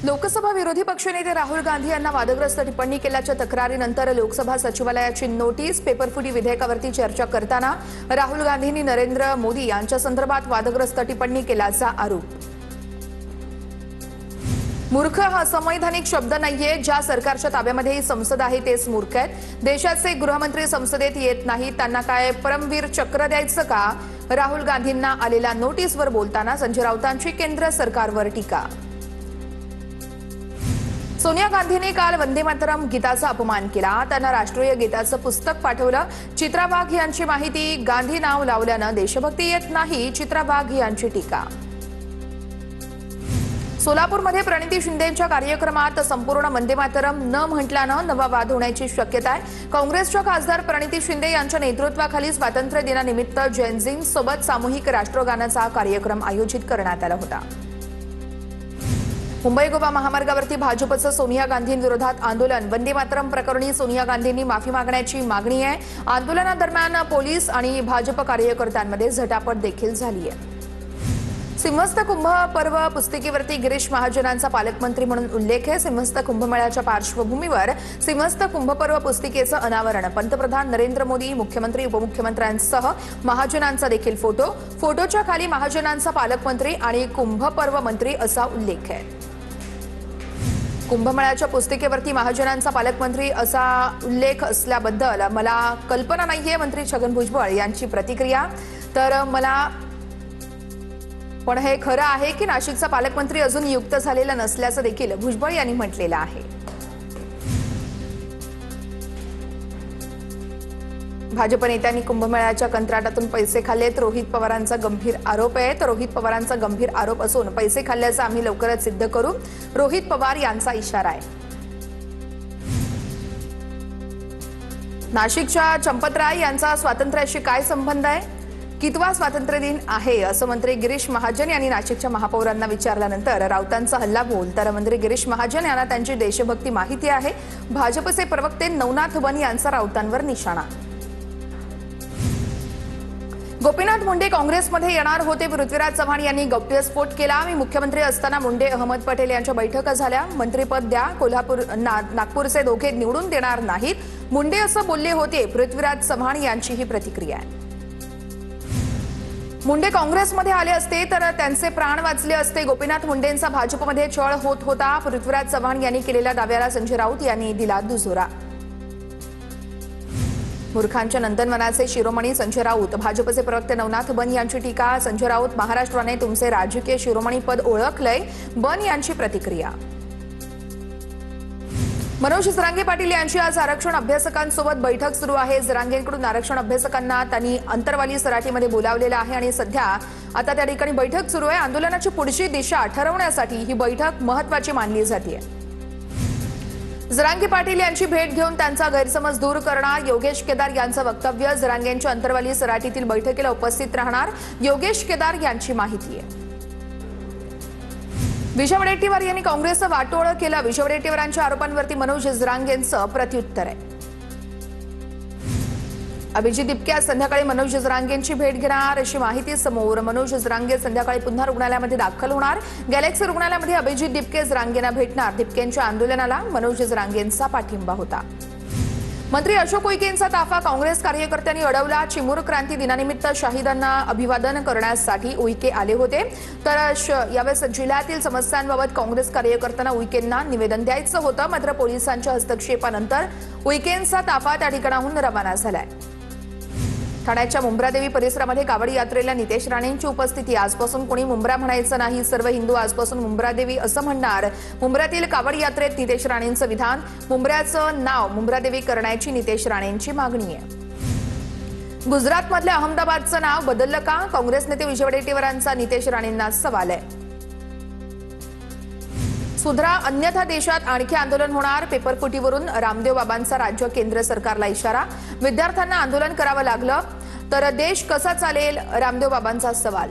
लोकसभा विरोधी पक्षनेते राहुल गांधी यांना वादग्रस्त टिप्पणी केल्याच्या तक्रारीनंतर लोकसभा सचिवालयाची नोटीस पेपरफुटी विधेयकावरती चर्चा करताना राहुल गांधींनी नरेंद्र मोदी यांच्या संदर्भात वादग्रस्त टिप्पणी केल्याचा आरोप। मूर्ख हा असंवैधानिक शब्द नाहीये। ज्या सरकारच्या ताब्यामध्ये ही संसद आहे तेच मूर्ख आहेत। देशाचे गृहमंत्री संसदेत येत नाहीत, त्यांना काय परमवीर चक्र द्यायचं का? राहुल गांधींना आलेल्या नोटीसवर बोलताना संजय राऊतांची केंद्र सरकारवर टीका। सोनिया गांधींनी काल वंदे मातरम गीताचा अपमान केला। त्यांना राष्ट्रीय गीताचं पुस्तक पाठवलं। चित्रा वाघ यांची माहिती, गांधी नाव लावल्यानं देशभक्ती येत नाही, चित्रा वाघ यांची टीका। सोलापूरमध्ये प्रणिती शिंदेंच्या कार्यक्रमात संपूर्ण वंदे मातरम न म्हटल्यानं नवा वाद होण्याची शक्यता आहे। काँग्रेसच्या खासदार प्रणिती शिंदे यांच्या नेतृत्वाखाली स्वातंत्र्य दिनानिमित्त जैनजींसोबत सामूहिक राष्ट्रगानाचा कार्यक्रम आयोजित करण्यात आला होता। मुंबई गोवा महामार्गावरती भाजपचं सोनिया गांधींविरोधात आंदोलन। वंदे मातरम प्रकरणी सोनिया गांधींनी माफी मागण्याची मागणी आहे। आंदोलनादरम्यान पोलीस आणि भाजप कार्यकर्त्यांमध्ये झटापट देखील झाली आहे। सिंहस्थ कुंभ पर्व पुस्तिकेवरती गिरीश महाजनांचा पालकमंत्री म्हणून उल्लेख आहे। सिंहस्थ कुंभमेळ्याच्या पार्श्वभूमीवर सिंहस्थ कुंभपर्व पुस्तिकेचं अनावरण। पंतप्रधान नरेंद्र मोदी, मुख्यमंत्री उपमुख्यमंत्र्यांसह महाजनांचा देखील फोटोच्या खाली महाजनांचा पालकमंत्री आणि कुंभपर्व मंत्री असा उल्लेख आहे। कुंभमेळ्याच्या पुस्तिकेवरती महाजनांचा पालकमंत्री असा उल्लेख असल्याबद्दल मला कल्पना नाहीये, मंत्री छगन भुजबळ यांची प्रतिक्रिया। तर पण हे खरं आहे की नाशिकचा पालकमंत्री अजून नियुक्त झालेला नसल्याचं देखील भुजबळ यांनी म्हटलेलं आहे। भाजप नेत्यांनी कुंभमेळ्याच्या कंत्राटातून पैसे खाल्लेत, रोहित पवारांचा गंभीर आरोप आहे। तर रोहित पवारांचा गंभीर आरोप असून पैसे खाल्ल्याचं आम्ही लवकरच सिद्ध करू, रोहित पवार यांचा इशारा आहे। नाशिकच्या चंपतराय यांचा स्वातंत्र्याशी काय संबंध आहे? कितवा स्वातंत्र्य दिन आहे असं मंत्री गिरीश महाजन यांनी नाशिकच्या महापौरांना विचारल्यानंतर राऊतांचा हल्लाबोल। तर मंत्री गिरीश महाजन यांना त्यांची देशभक्ती माहिती आहे। भाजपचे प्रवक्ते नवनाथ वन यांचा राऊतांवर निशाणा। गोपीनाथ मुंडे काँग्रेसमध्ये येणार होते, पृथ्वीराज चव्हाण यांनी गौप्यस्फोट केला। मी मुख्यमंत्री असताना मुंडे अहमद पटेल यांच्या बैठका झाल्या, मंत्रिपद द्या, नागपूरचे दोघे निवडून देणार नाहीत, मुंडे असं बोलले होते। पृथ्वीराज चव्हाण यांची ही प्रतिक्रिया आहे। मुंडे काँग्रेसमध्ये आले असते तर त्यांचे प्राण वाचले असते। गोपीनाथ मुंडेंचा भाजपमध्ये छळ होत होता। पृथ्वीराज चव्हाण यांनी केलेल्या दाव्याला संजय राऊत यांनी दिला दुजोरा। मूर्खांच्या नंदनवनाचे शिरोमणी संजय राऊत, भाजपचे प्रवक्ते नवनाथ बन यांची टीका। संजय राऊत, महाराष्ट्राने तुमचे राजकीय शिरोमणी पद ओळखलंय, बन यांची प्रतिक्रिया। मनोज जरांगे पाटील यांची आज आरक्षण अभ्यासकांसोबत बैठक सुरू आहे। जरांगेंकडून आरक्षण अभ्यासकांना त्यांनी अंतरवाली सराटीमध्ये बोलावलेलं आहे आणि सध्या आता त्या ठिकाणी बैठक सुरू आहे। आंदोलनाची पुढची दिशा ठरवण्यासाठी ही बैठक महत्त्वाची मानली जाते। जरांगे पाटील यांची भेट घेऊन त्यांचा गैरसमज दूर करणार, योगेश केदार यांचं वक्तव्य। जरांगेंच्या अंतरवाली सराटीतील बैठकीला उपस्थित राहणार, योगेश केदार यांची माहिती आहे। विजय वडेट्टीवार यांनी काँग्रेसचं वाटोळं केलं। विजय वडेट्टीवारांच्या आरोपांवरती मनोज जरांगेंचं प्रत्युत्तर आहे। अभिजित दिपके आज संध्याकाळी मनोज जरांगेंची भेट घेणार अशी माहिती समोर। मनोज जरांगे संध्याकाळी पुन्हा रुग्णालयामध्ये दाखल होणार। गॅलेक्सी रुग्णालयामध्ये अभिजित दिपके जरांगेंना भेटणार। दिपकेंच्या आंदोलनाला मनोज जरांगेंचा पाठिंबा होता। मंत्री अशोक उईकेंचा ताफा काँग्रेस कार्यकर्त्यांनी अडवला। चिमूर क्रांती दिनानिमित्त शहीदांना अभिवादन करण्यासाठी उईके आले होते। तर यावेळेस जिल्ह्यातील समस्यांबाबत काँग्रेस कार्यकर्त्यांना उईकेंना निवेदन द्यायचं होतं, मात्र पोलिसांच्या हस्तक्षेपानंतर उईकेंचा ताफा त्या ठिकाणाहून रवाना झालाय। ठाण्याच्या मुंब्रादेवी परिसरामध्ये कावड यात्रेला नितेश राणेंची उपस्थिती। आजपासून कोणी मुंब्रा म्हणायचं नाही, सर्व हिंदू आजपासून मुंब्रादेवी असं म्हणणार। मुंब्र्यातील कावड यात्रेत नितेश राणेंचं विधान, मुंब्र्याचं नाव मुंब्रादेवी करण्याची नितेश राणेंची मागणी आहे। गुजरातमधल्या अहमदाबादचं नाव बदललं का? काँग्रेस नेते विजय वडेट्टीवारांचा नितेश राणेंना सवाल आहे। सुधरा अन्यथा देशात आणखी आंदोलन होणार। पेपरफुटीवरून रामदेव बाबांचा राज्य केंद्र सरकारला इशारा। विद्यार्थ्यांना आंदोलन करावं लागलं तर देश कसा चालेल? रामदेव बाबांचा सवाल।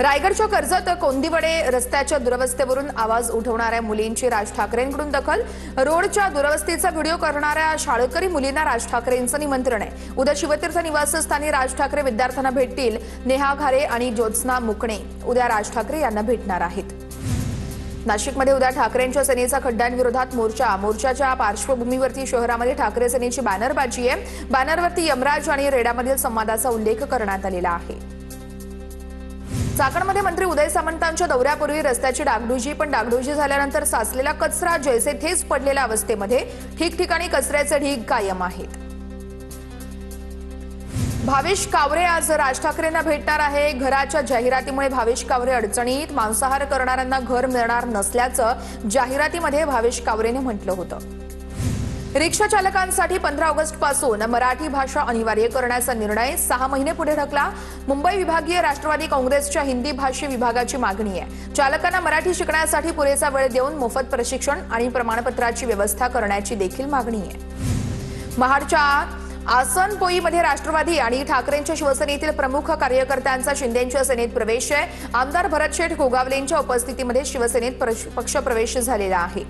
रायगडच्या कर्जत कोंदिवडे रस्त्याच्या दुरवस्थेवरून आवाज उठवणाऱ्या मुलींची राज ठाकरेंकडून दखल। रोडच्या दुरवस्थेचा व्हिडिओ करणाऱ्या शाळकरी मुलींना राज ठाकरेंचं निमंत्रण आहे। उद्या शिवतीर्थ निवासस्थानी राज ठाकरे विद्यार्थ्यांना भेटतील। नेहा घारे आणि ज्योत्स्ना मुकणे उद्या राज ठाकरे यांना भेटणार आहेत। नाशिकमध्ये उद्या ठाकरेंच्या सेनेचा खड्ड्यांविरोधात मोर्चाच्या पार्श्वभूमीवरती शहरामध्ये ठाकरे सेनेची बॅनरबाजी आहे। बॅनरवरती यमराज आणि रेड्यामधील संवादाचा उल्लेख करण्यात आलेला आहे। चाकणमध्ये मंत्री उदय सामंतांच्या दौऱ्यापूर्वी रस्त्याची डागडुजी, पण डागडुजी झाल्यानंतर साचलेला कचरा जैसे थेच पडलेल्या अवस्थेमध्ये ठिकठिकाणी कचऱ्याचे ढीग कायम आहेत। भावेश कावरे आज राज ठाकरेंना भेटणार आहे। घराच्या जाहिरातीमुळे भावेश कावरे अडचणीत। मांसाहार करणाऱ्यांना घर मिळणार नसल्याचं जाहिरातीमध्ये भावेश कावरेने म्हटलं होतं। रिक्षा चालकांसाठी 15 ऑगस्ट पासून मराठी भाषा अनिवार्य करण्याचा निर्णय 6 महिने पुढे ढकला। मुंबई विभागीय राष्ट्रवादी काँग्रेसच्या हिंदी भाषी विभागाची मागणी आहे। चालकांना मराठी शिकण्यासाठी पुरेसा वेळ देऊन मोफत प्रशिक्षण आणि प्रमाणपत्राची व्यवस्था करण्याची देखील मागणी आहे। महाडच्या आसनपोईमध्ये राष्ट्रवादी आणि ठाकरेंच्या शिवसेनेतील प्रमुख कार्यकर्त्यांचा शिंदेंच्या सेनेत प्रवेश आहे। आमदार भरत शेठ गोगावलेंच्या उपस्थितीमध्ये शिवसेनेत पक्षप्रवेश झालेला आहे।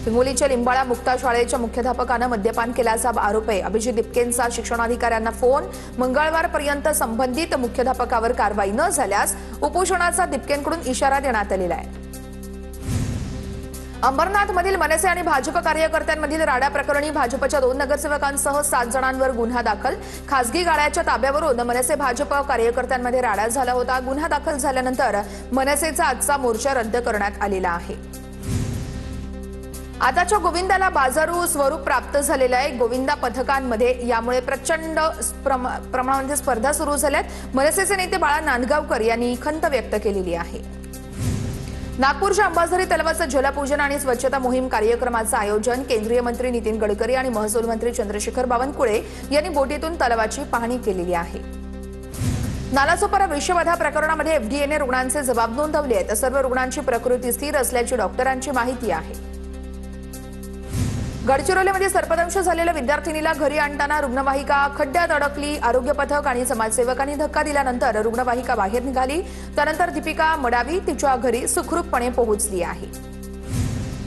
हिंगोलीच्या लिंबाळा मुक्ता शाळेच्या मुख्याध्यापकानं मद्यपान केल्याचा आरोप आहे। अभिजित दिपकेंचा शिक्षणाधिकाऱ्यांना फोन। मंगळवारपर्यंत संबंधित मुख्याध्यापकावर कारवाई न झाल्यास उपोषणाचा दिपकेंकडून इशारा देण्यात आलेला आहे। अंबरनाथमधील मनसे आणि भाजप कार्यकर्त्यांमधील राडा प्रकरणी भाजपच्या 2 नगरसेवकांसह 7 जणांवर गुन्हा दाखल। खासगी गाड्याच्या ताब्यावरून मनसे भाजप कार्यकर्त्यांमध्ये राडा झाला होता। गुन्हा दाखल झाल्यानंतर मनसेचा आजचा मोर्चा रद्द करण्यात आलेला आहे। आताच्या गोविंदाला बाजारू स्वरूप प्राप्त झालेलं आहे। गोविंदा पथकांमध्ये यामुळे प्रचंड प्रमाणामध्ये स्पर्धा सुरू झाल्यात। मनसेचे नेते बाळा नांदगावकर यांनी खंत व्यक्त केलेली आहे। नागपूरच्या अंबाझरी तलावाचं जलपूजन आणि स्वच्छता मोहीम कार्यक्रमाचं आयोजन। केंद्रीय मंत्री नितीन गडकरी आणि महसूल मंत्री चंद्रशेखर बावनकुळे यांनी बोटीतून तलावाची पाहणी केलेली आहे। नालासोपारा विषबाधा प्रकरणामध्ये एफडीएने रुग्णांचे जबाब नोंदवले आहेत। सर्व रुग्णांची प्रकृती स्थिर असल्याची डॉक्टरांची माहिती आहे। गडचिरोलीमध्ये सर्पदंश झालेल्या विद्यार्थिनीला घरी आणताना रुग्णवाहिका खड्ड्यात अडकली। आरोग्य पथक आणि समाजसेवकांनी धक्का दिल्यानंतर रुग्णवाहिका बाहेर निघाली। त्यानंतर दीपिका मडावी तिच्या घरी सुखरूपपणे पोहोचली आहे।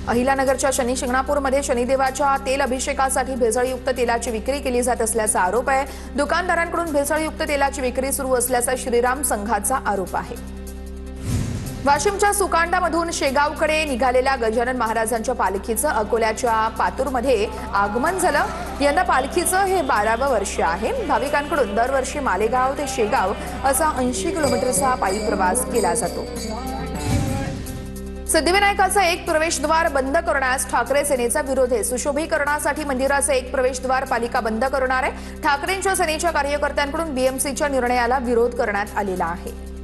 अहिल्यानगरच्या शनी शिंगणापूरमध्ये शनिदेवाच्या तेल अभिषेकासाठी भेसळयुक्त तेलाची विक्री केली जात असल्याचा आरोप आहे। दुकानदारांकडून भेसळयुक्त तेलाची विक्री सुरू असल्याचा श्रीराम संघाचा आरोप आहे। वाशिमच्या सुकांडामधून शेगावकडे निघालेल्या गजानन महाराजांच्या पालखीचं अकोल्याच्या पातूरमध्ये आगमन झालं। यंदा पालखीचं हे 12वं वर्ष आहे। भाविकांकडून दरवर्षी मालेगाव ते शेगाव असा 80 किलोमीटरचा पायी प्रवास केला जातो। सिद्धिविनायकाचं एक प्रवेशद्वार बंद करण्यास ठाकरे सेनेचा विरोध आहे। सुशोभीकरणासाठी मंदिराचं एक प्रवेशद्वार पालिका बंद करणार आहे। ठाकरेंच्या सेनेच्या कार्यकर्त्यांकडून बीएमसीच्या निर्णयाला विरोध करण्यात आलेला आहे।